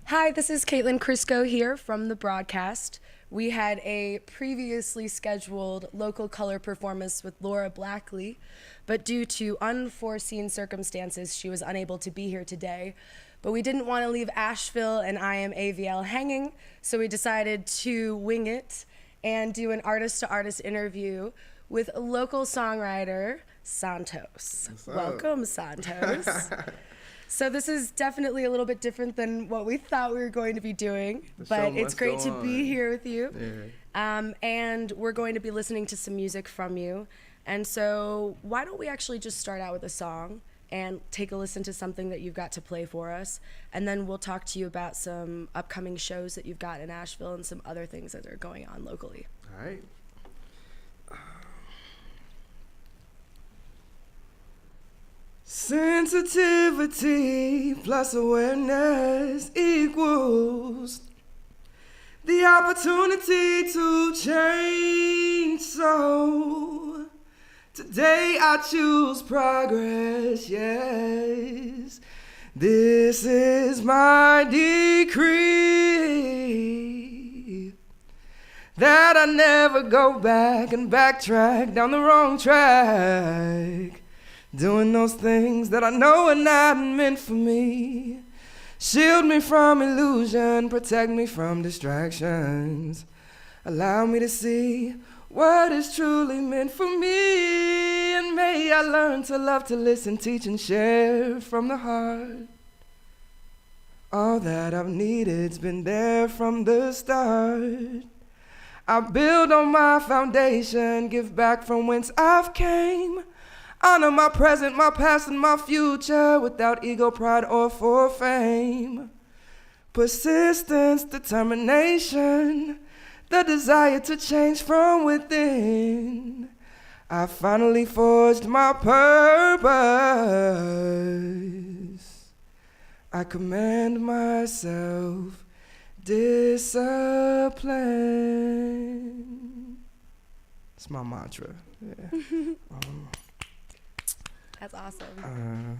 Hi, this is Caitlin Crisco here from the broadcast. We had a previously scheduled local color performance with Laura Blackley, but due to unforeseen circumstances, she was unable to be here today. But we didn't want to leave Asheville and I Am AVL hanging, so we decided to wing it and do an artist-to-artist interview with local songwriter Santos. Welcome, Santos. So this is definitely a little bit different than what we thought we were going to be doing, but it's great to be here with you. Yeah. And we're going to be listening to some music from you. And so why don't we actually just start out with a song and take a listen to something that you've got to play for us, and then we'll talk to you about some upcoming shows that you've got in Asheville and some other things that are going on locally. All right. Sensitivity plus awareness equals the opportunity to change. So today I choose progress, yes. This is my decree, that I never go back and backtrack down the wrong track, doing those things that I know are not meant for me. Shield me from illusion, protect me from distractions. Allow me to see what is truly meant for me. And may I learn to love, to listen, teach, and share from the heart. All that I've needed's been there from the start. I build on my foundation, give back from whence I've came. Honor my present, my past, and my future without ego, pride, or for fame. Persistence, determination, the desire to change from within. I finally forged my purpose. I command myself discipline. It's my mantra. Yeah. That's awesome.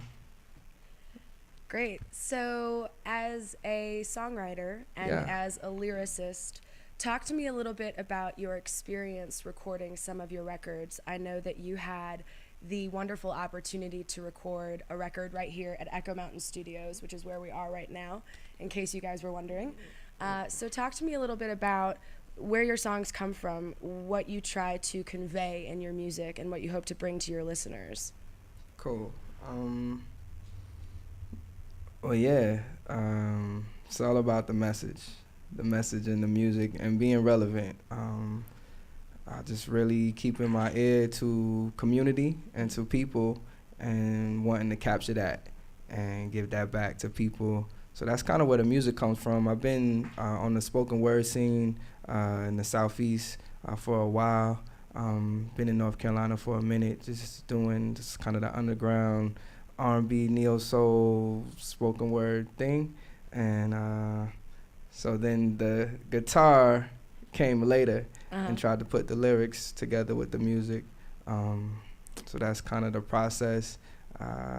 Great. So as a songwriter and as a lyricist, talk to me a little bit about your experience recording some of your records. I know that you had the wonderful opportunity to record a record right here at Echo Mountain Studios, which is where we are right now, in case you guys were wondering. So talk to me a little bit about where your songs come from, what you try to convey in your music, and what you hope to bring to your listeners. Cool. It's all about the message and the music and being relevant. I just really keeping my ear to community and to people and wanting to capture that and give that back to people. So that's kind of where the music comes from. I've been on the spoken word scene in the Southeast for a while. Been in North Carolina for a minute, just doing just kind of the underground R&B, neo-soul, spoken word thing. And so then the guitar came later and tried to put the lyrics together with the music. So that's kind of the process.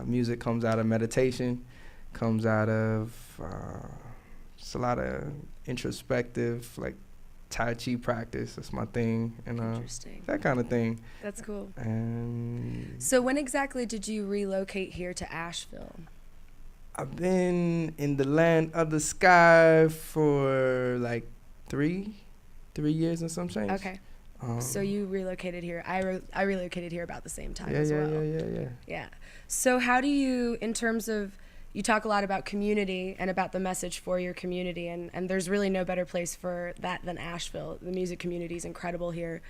Music comes out of meditation, comes out of just a lot of introspective, like Tai Chi practice. That's my thing, and that kind of thing. That's cool. And so when exactly did you relocate here to Asheville? I've been in the land of the sky for like three years and some change. Okay. So you relocated here. I relocated here about the same time as well. Yeah. So how do you, in terms of, you talk a lot about community and about the message for your community, and there's really no better place for that than Asheville. The music community is incredible here.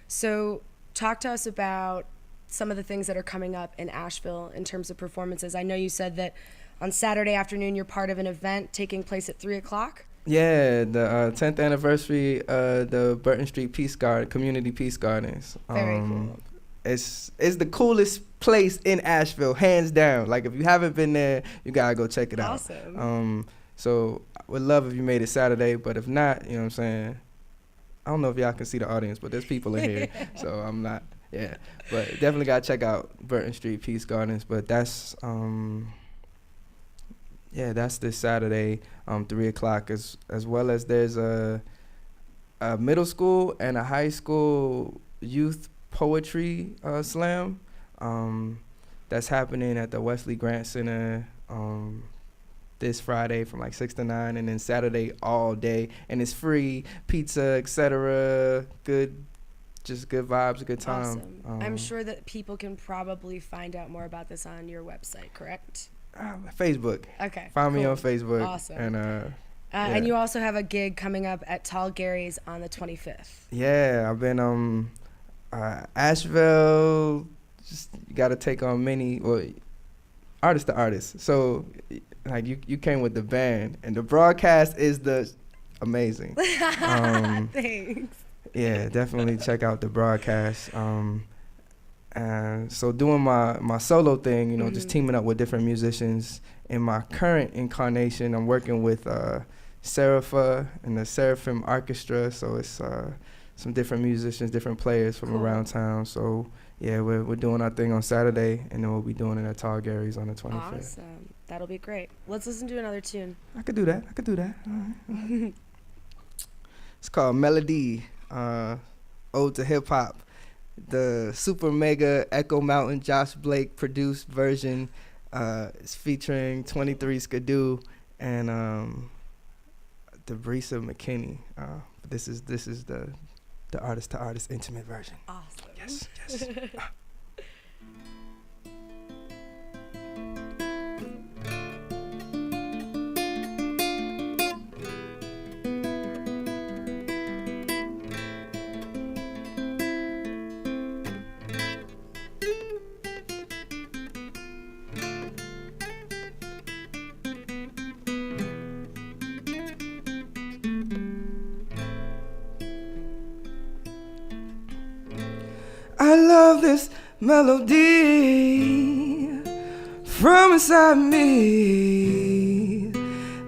So talk to us about some of the things that are coming up in Asheville in terms of performances. I know you said that on Saturday afternoon you're part of an event taking place at 3 o'clock. Yeah, the 10th anniversary of the Burton Street Community Peace Gardens. Very cool. It's the coolest place in Asheville, hands down. Like, if you haven't been there, you gotta go check it out. Awesome. So I would love if you made it Saturday, but if not, you know what I'm saying, I don't know if y'all can see the audience, but there's people in here, so I'm not, but definitely gotta check out Burton Street Peace Gardens. But that's Yeah, that's this Saturday, 3 o'clock, as well as there's a middle school and a high school youth poetry slam that's happening at the Wesley Grant Center this Friday from like 6 to 9, and then Saturday all day, and it's free, pizza, etc. Just good vibes, a good time. Awesome. I'm sure that people can probably find out more about this on your website, correct? Facebook. Okay. Find cool. me on Facebook. Awesome. And yeah. And you also have a gig coming up at Tall Gary's on the 25th. Yeah, I've been Asheville. Just you got to take on many, well, artist to artist. So like you came with the band, and the broadcast is amazing. Thanks. Yeah, definitely check out the broadcast. And so doing my solo thing, you know, just teaming up with different musicians. In my current incarnation, I'm working with Serapha and the Seraphim Orchestra. So it's some different musicians, different players from around town. So yeah, we're doing our thing on Saturday, and then we'll be doing it at Tall Gary's on the 25th. Awesome. That'll be great. Let's listen to another tune. I could do that. All right. It's called Melody, Ode to Hip Hop. The super mega Echo Mountain Josh Blake produced version is featuring 23 Skidoo and Debrisa McKinney. This is the artist to artist intimate version. Awesome. Yes. I love this melody from inside me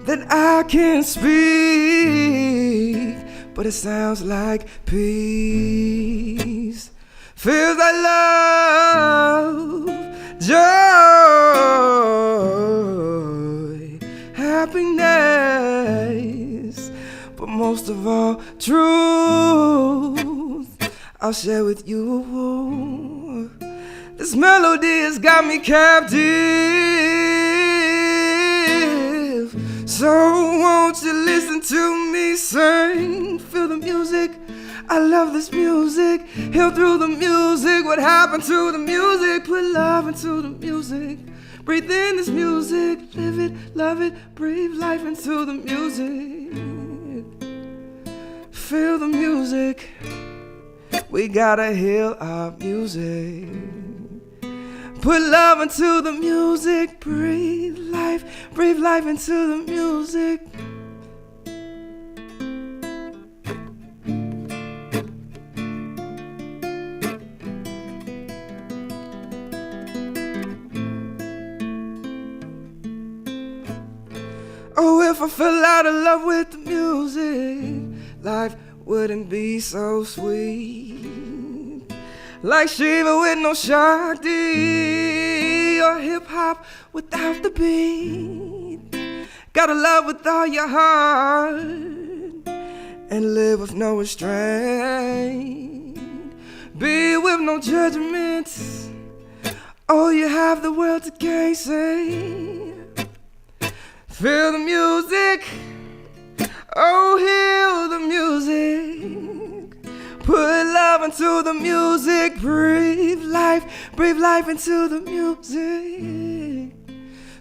that I can't speak, but it sounds like peace. Feels like love, joy, happiness, but most of all, truth. I'll share with you. This melody has got me captive. So won't you listen to me sing? Feel the music. I love this music. Heal through the music. What happened to the music? Put love into the music. Breathe in this music. Live it, love it. Breathe life into the music. Feel the music. We gotta heal our music. Put love into the music. Breathe life into the music. Oh, if I fell out of love with the music, life wouldn't be so sweet. Like Shiva with no Shakti, or hip-hop without the beat. Gotta love with all your heart and live with no restraint. Be with no judgments. Oh, you have the world to gainsay. Feel the music. Oh, heal the music. Put love into the music. Breathe life into the music.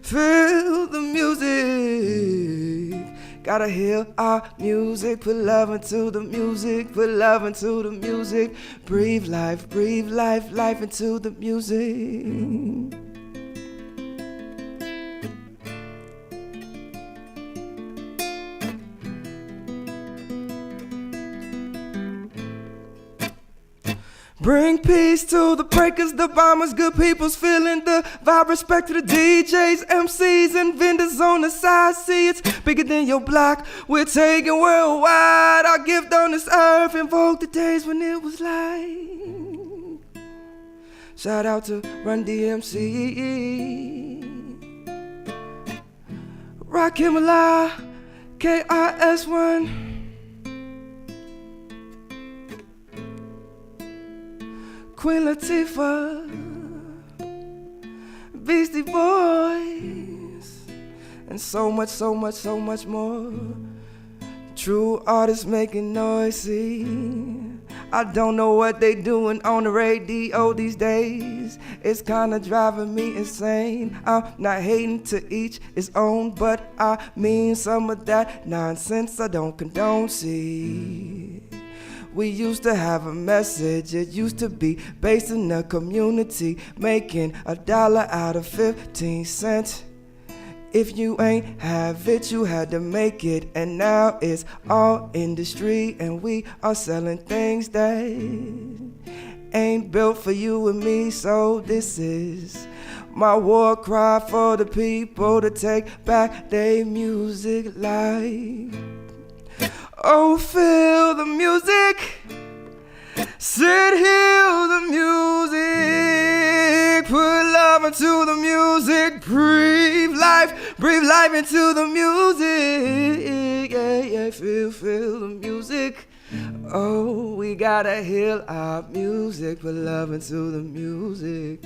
Feel the music. Gotta heal our music. Put love into the music. Put love into the music. Breathe life into the music. Bring peace to the breakers, the bombers, good people's feeling the vibe. Respect to the DJs, MCs, and vendors on the side. See, it's bigger than your block. We're taking worldwide. Our gift on this earth invoke the days when it was light. Shout out to Run DMC. Rakimala, KIS1. Queen Latifah, Beastie Boys, and so much, so much, so much more. True artists making noise, see. I don't know what they doing on the radio these days. It's kinda driving me insane. I'm not hating, to each his own, but I mean some of that nonsense I don't condone, see. We used to have a message, it used to be based in the community, making $1 out of 15 cents. If you ain't have it, you had to make it. And now it's all industry, and we are selling things that ain't built for you and me. So this is my war cry for the people to take back their music life. Oh, feel the music, sit, heal the music, put love into the music, breathe life into the music, yeah, yeah, feel the music. Oh, we gotta heal our music, put love into the music.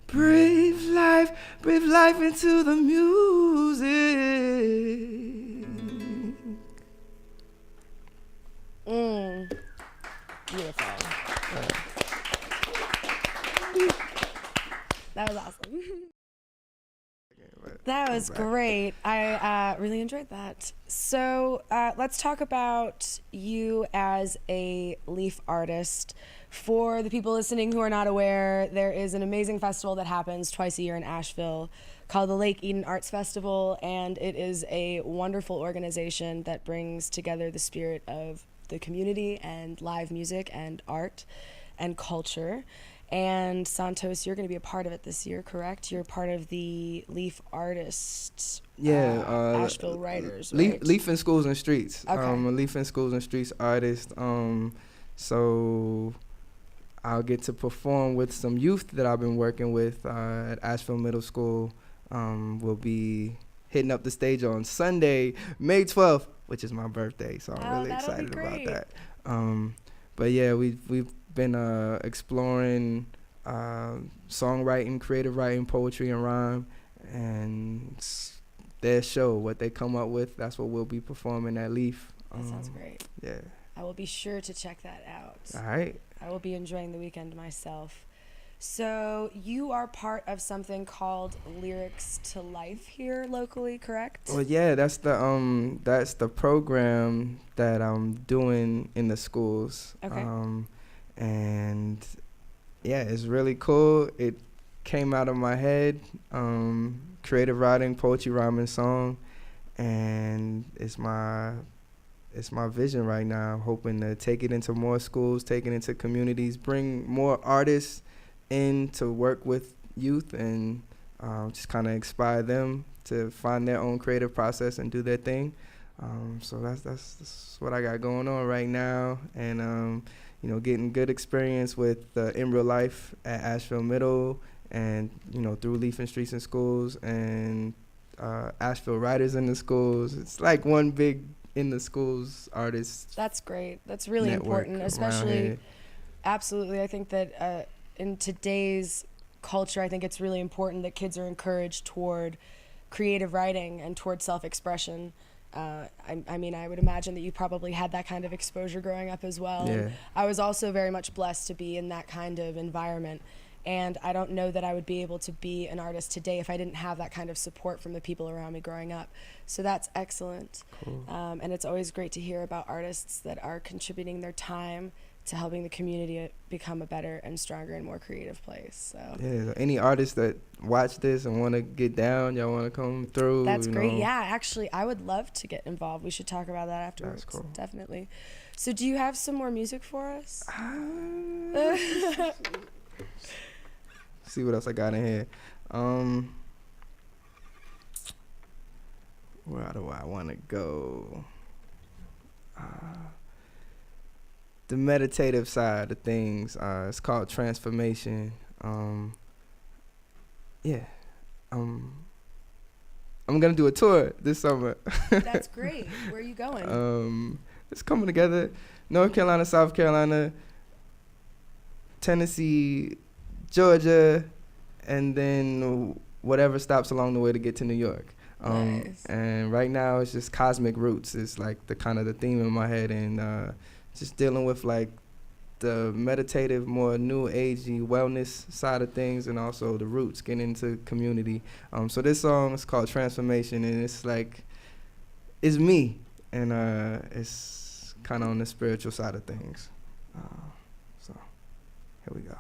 Breathe life into the music. Beautiful. That was awesome. That was great. I really enjoyed that. So let's talk about you as a Leaf artist. For the people listening who are not aware, there is an amazing festival that happens twice a year in Asheville called the Lake Eden Arts Festival, and it is a wonderful organization that brings together the spirit of the community and live music and art and culture. And Santos, you're going to be a part of it this year, correct? You're part of the Leaf Artists, Asheville Writers, right? Leaf in Schools and Streets. Okay. A Leaf in Schools and Streets artist. So I'll get to perform with some youth that I've been working with at Asheville Middle School. We'll be hitting up the stage on Sunday, May 12th, which is my birthday, so I'm really excited about that. But yeah, we've been exploring songwriting, creative writing, poetry, and rhyme, and their show, what they come up with, that's what we'll be performing at Leaf. That sounds great. Yeah. I will be sure to check that out. All right. I will be enjoying the weekend myself. So you are part of something called Lyrics to Life here locally, correct? Well, yeah, that's the program that I'm doing in the schools. Okay. And yeah, it's really cool. It came out of my head, creative writing, poetry, rhyme, and song, and it's my vision right now. Hoping to take it into more schools, take it into communities, bring more artists in to work with youth, and just kind of inspire them to find their own creative process and do their thing. So that's what I got going on right now, and getting good experience with in real life at Asheville Middle, and through Leaf and Streets and Schools, and Asheville Writers in the Schools. It's like one big in the schools artists. That's great. That's really important, especially. Absolutely, I think that in today's culture, I think it's really important that kids are encouraged toward creative writing and toward self-expression. I mean, I would imagine that you probably had that kind of exposure growing up as well. Yeah. And I was also very much blessed to be in that kind of environment. And I don't know that I would be able to be an artist today if I didn't have that kind of support from the people around me growing up. So that's excellent. Cool. And it's always great to hear about artists that are contributing their time to helping the community become a better and stronger and more creative place. So yeah, any artists that watch this and want to get down, y'all want to come through? That's great. Yeah, actually, I would love to get involved. We should talk about that afterwards. That's cool. Definitely. So do you have some more music for us? See what else I got in here. Where do I want to go? The meditative side of things. It's called Transformation. I'm gonna do a tour this summer. That's great. Where are you going? It's coming together. North Carolina, South Carolina, Tennessee, Georgia, and then whatever stops along the way to get to New York. Nice. And right now it's just cosmic roots. It's like the kind of the theme in my head, and just dealing with like the meditative, more new agey wellness side of things, and also the roots, getting into community. So this song is called Transformation, and it's like, it's me, and it's kind of on the spiritual side of things. So here we go.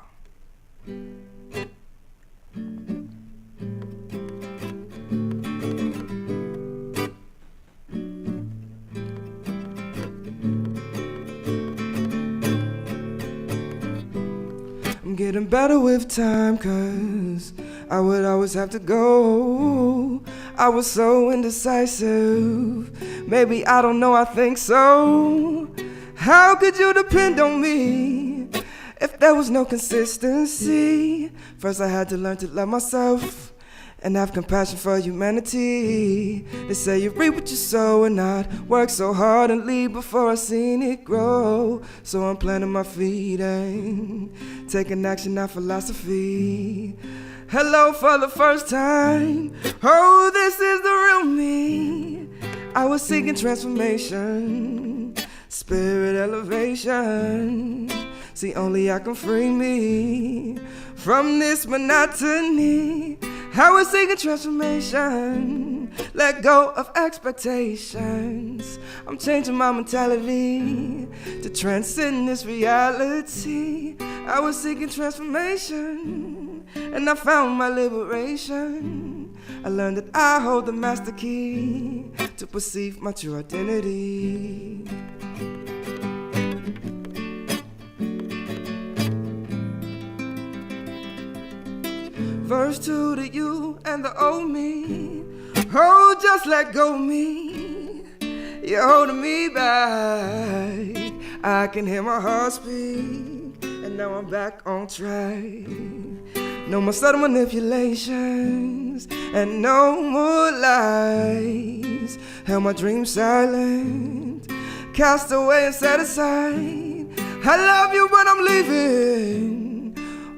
I'm getting better with time, 'cause I would always have to go. I was so indecisive. Maybe I don't know, I think so. How could you depend on me if there was no consistency? First I had to learn to love myself and have compassion for humanity. They say you reap what you sow, and I'd work so hard and leave before I seen it grow. So I'm planting my feet and taking action, not philosophy. Hello for the first time. Oh, this is the real me. I was seeking transformation, spirit elevation. See, only I can free me from this monotony. I was seeking transformation, let go of expectations. I'm changing my mentality to transcend this reality. I was seeking transformation, and I found my liberation. I learned that I hold the master key to perceive my true identity. Verse 2 to you and the old me. Oh, just let go of me. You're holding me back. I can hear my heart speak, and now I'm back on track. No more subtle manipulations, and no more lies. Held my dreams silent, cast away and set aside. I love you, but I'm leaving.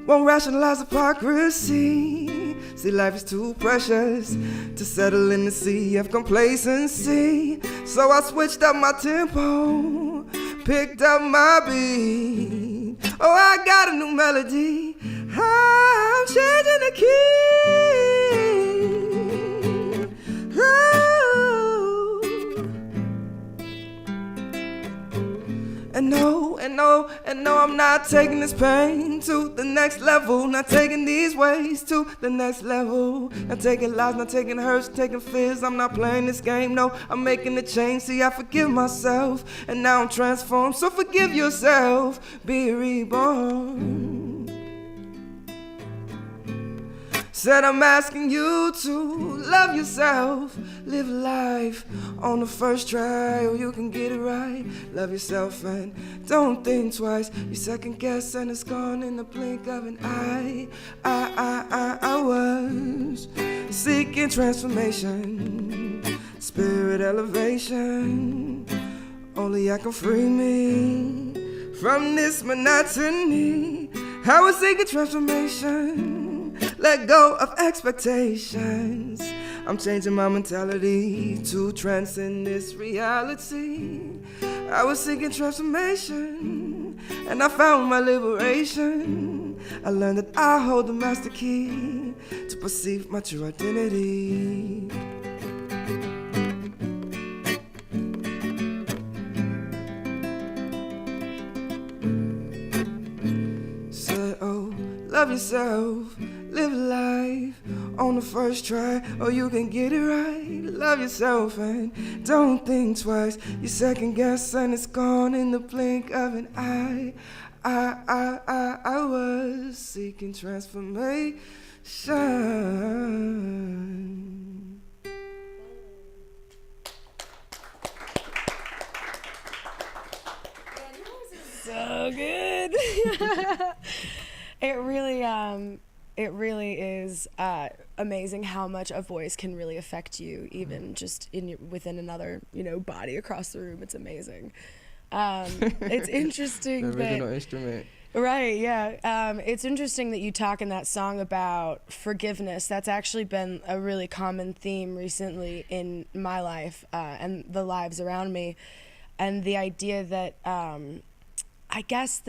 Won't rationalize hypocrisy. See, life is too precious to settle in the sea of complacency. So I switched up my tempo, picked up my beat. Oh, I got a new melody. I'm changing the key. Oh. And no, I'm not taking this pain to the next level. Not taking these ways to the next level. Not taking lies, not taking hurts, taking fears. I'm not playing this game, no, I'm making a change. See, I forgive myself, and now I'm transformed. So forgive yourself, be reborn. Said I'm asking you to love yourself, live life on the first try, or you can get it right. Love yourself and don't think twice. You second guess and it's gone in the blink of an eye. I was seeking transformation, spirit elevation. Only I can free me from this monotony. I was seeking transformation, let go of expectations. I'm changing my mentality to transcend this reality. I was seeking transformation, and I found my liberation. I learned that I hold the master key to perceive my true identity. Said, oh, love yourself, live life on the first try, or you can get it right. Love yourself and don't think twice. You second guess and it's gone in the blink of an eye. I was seeking transformation. So good. It really It really is amazing how much a voice can really affect you, even just within another, body across the room. It's amazing. It's interesting the original instrument. Right, yeah. It's interesting that you talk in that song about forgiveness. That's actually been a really common theme recently in my life and the lives around me. And the idea that I guess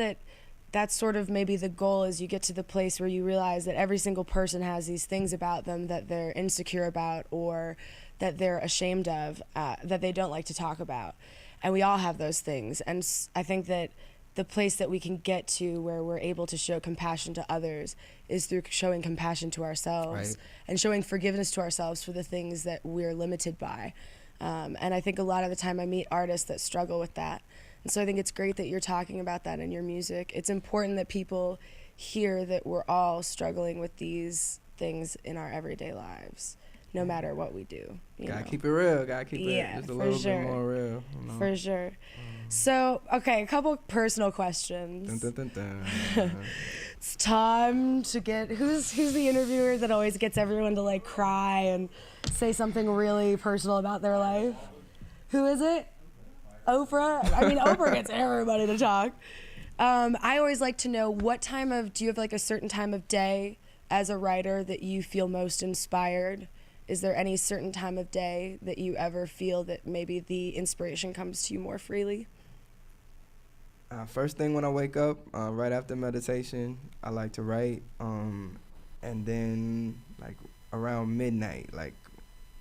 that's sort of maybe the goal, is you get to the place where you realize that every single person has these things about them that they're insecure about or that they're ashamed of, that they don't like to talk about. And we all have those things. And I think that the place that we can get to where we're able to show compassion to others is through showing compassion to ourselves, right, and showing forgiveness to ourselves for the things that we're limited by. And I think a lot of the time I meet artists that struggle with that. And so I think it's great that you're talking about that in your music. It's important that people hear that we're all struggling with these things in our everyday lives, no matter what we do. Gotta keep it real. Gotta keep it just a little bit more real. For sure. So, okay, a couple personal questions. Dun, dun, dun, dun. It's time to get who's the interviewer that always gets everyone to like cry and say something really personal about their life? Who is it? Oprah? I mean, Oprah gets everybody to talk. I always like to know do you have like a certain time of day as a writer that you feel most inspired? Is there any certain time of day that you ever feel that maybe the inspiration comes to you more freely? First thing when I wake up, right after meditation, I like to write. And then like around midnight,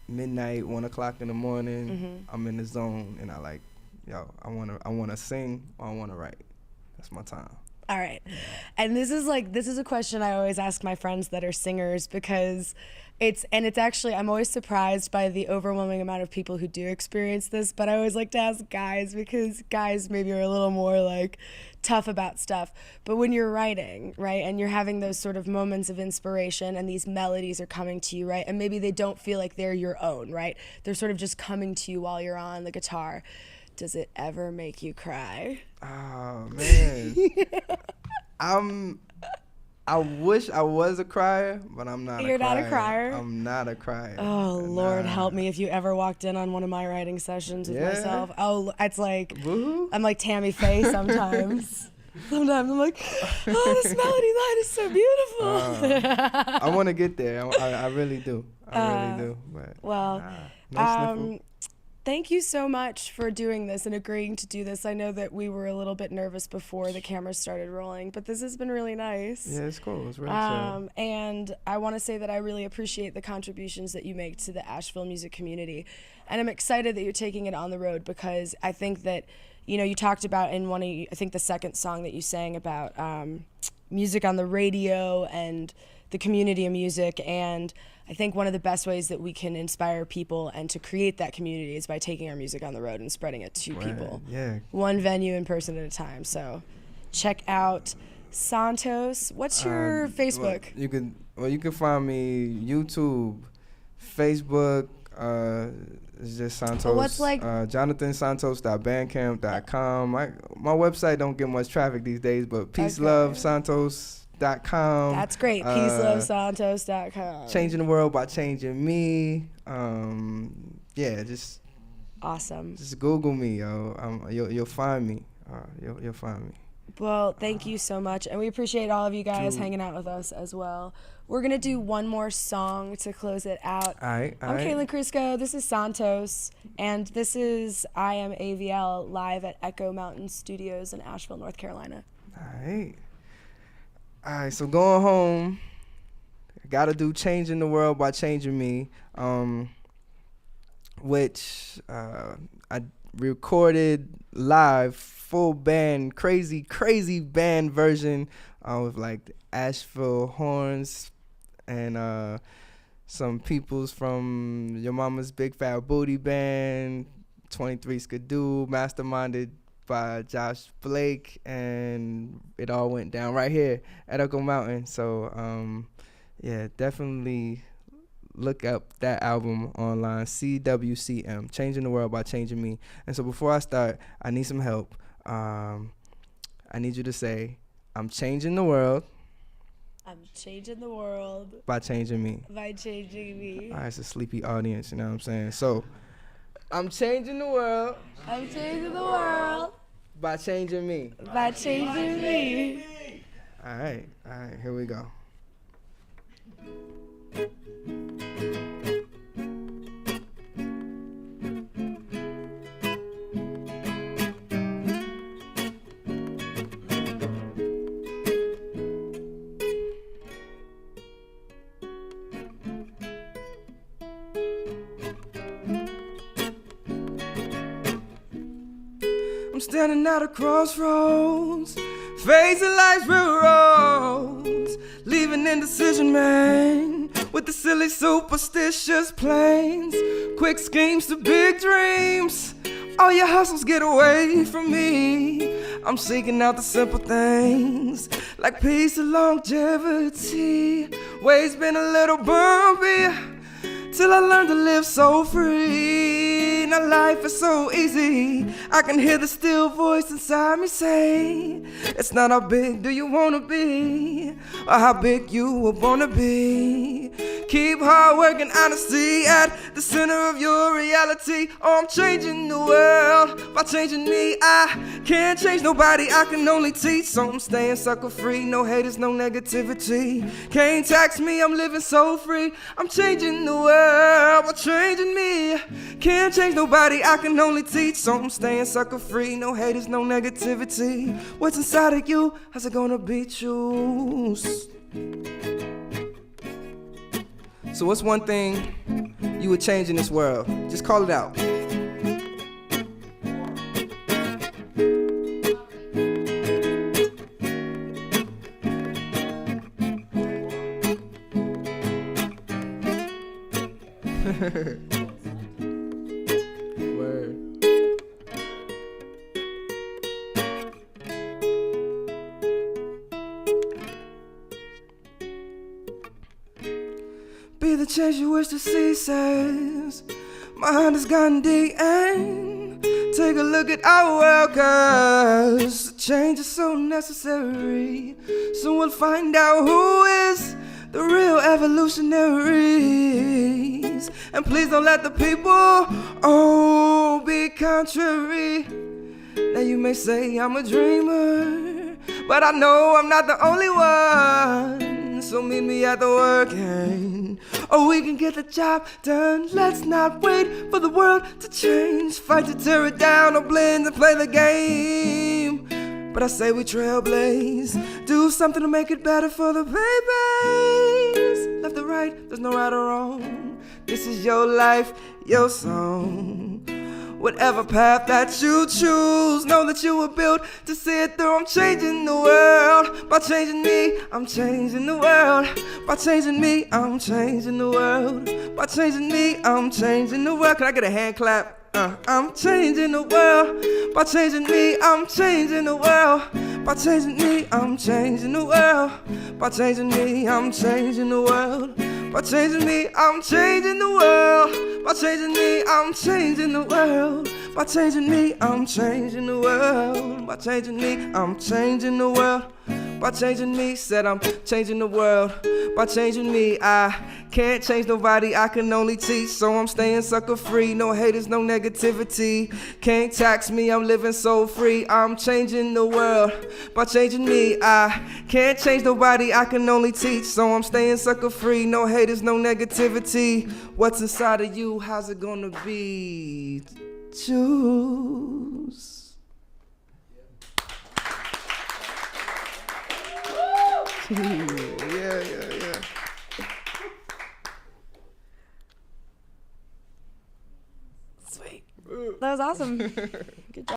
1 o'clock in the morning, I'm in the zone and I wanna sing or I wanna write. That's my time. All right. And this is a question I always ask my friends that are singers, because it's actually, I'm always surprised by the overwhelming amount of people who do experience this, but I always like to ask guys, because guys maybe are a little more like tough about stuff. But when you're writing, right, and you're having those sort of moments of inspiration and these melodies are coming to you, right, and maybe they don't feel like they're your own, right, they're sort of just coming to you while you're on the guitar. Does it ever make you cry? Oh, man. I wish I was a crier, but I'm not. You're not a crier? I'm not a crier. Oh, Lord, help me if you ever walked in on one of my writing sessions with myself. Oh, it's like, woo-hoo. I'm like Tammy Faye sometimes. Sometimes I'm like, oh, this melody line is so beautiful. I want to get there. I really do. I really do. But, well, no thank you so much for doing this and agreeing to do this. I know that we were a little bit nervous before the cameras started rolling, but this has been really nice. Yeah, it's cool. It's really chill. And I want to say that I really appreciate the contributions that you make to the Asheville music community. And I'm excited that you're taking it on the road, because I think that, you talked about in I think the second song that you sang about music on the radio and the community of music. And I think one of the best ways that we can inspire people and to create that community is by taking our music on the road and spreading it to people. Yeah. One venue in person at a time. So check out Santos. What's your Facebook? You can find me YouTube, Facebook, it's just Santos. What's like JonathanSantos.bandcamp.com. My website don't get much traffic these days, but peacelovesantos.com. That's great. peacelovesantos.com. Changing the world by changing me. Just awesome. Just Google me, yo. You'll find me. You'll find me. Well, thank you so much, and we appreciate all of you guys hanging out with us as well. We're gonna do one more song to close it out. All right. I'm Caitlin Crisco. This is Santos, and this is I Am AVL live at Echo Mountain Studios in Asheville, North Carolina. All right. So going home, I gotta do "Changing the World" by Changing Me, which I recorded live, full band, crazy band version with like the Asheville horns and some peoples from Your Mama's Big Fat Booty Band, 23 Skidoo, masterminded by Josh Blake, and it all went down right here at Echo Mountain. So definitely look up that album online, CWCM, Changing the World by Changing Me. And so before I start, I need some help. I need you to say, I'm changing the world. I'm changing the world by changing me. by changing me. All right, it's a sleepy audience, you know what I'm saying? So, I'm changing the world I'm changing the world by changing me. by changing me. All right, here we go. I'm standing at a crossroads, facing life's real roads, leaving indecision, man, with the silly superstitious plans, quick schemes to big dreams. All your hustles get away from me. I'm seeking out the simple things, like peace and longevity. Way's been a little bumpy, till I learned to live so free. Now life is so easy, I can hear the still voice inside me say, it's not how big do you wanna be, or how big you were born to be. Keep hard work and honesty at the center of your reality. Oh, I'm changing the world by changing me. I can't change nobody, I can only teach. So I'm staying sucker free, no haters, no negativity. Can't tax me, I'm living so free. I'm changing the world by changing me. Can't change nobody, I can only teach. So I'm staying sucker free, no haters, no negativity. What's inside of you, how's it gonna be choose? So what's one thing you would change in this world? Just call it out. Word. Be the change you wish to see, says my heart has gotten deep, and take a look at our world, cause change is so necessary. Soon we'll find out who is the real evolutionaries. And please don't let the people, be contrary. Now you may say I'm a dreamer, but I know I'm not the only one. So meet me at the work end, or we can get the job done. Let's not wait for the world to change. Fight to tear it down or blend and play the game. But I say we trailblaze, do something to make it better for the babies. Left or right, there's no right or wrong. This is your life, your song. Whatever path that you choose, know that you were built to see it through. I'm changing the world by changing me. I'm changing the world by changing me. I'm changing the world by changing me. I'm changing the world. Can I get a hand clap? I'm changing the world by changing me. I'm changing the world by changing me. I'm changing the world by changing me. I'm changing the world by changing me. I'm changing the world by changing me. I'm changing the world by changing me. I'm changing the world by changing me. I'm changing the world by changing me. Said I'm changing the world by changing me. I can't change nobody, I can only teach. So I'm staying sucker free, no haters, no negativity. Can't tax me, I'm living so free. I'm changing the world by changing me. I can't change nobody, I can only teach. So I'm staying sucker free, no haters, no negativity. What's inside of you, how's it gonna be? Choose. Yeah. Sweet. That was awesome.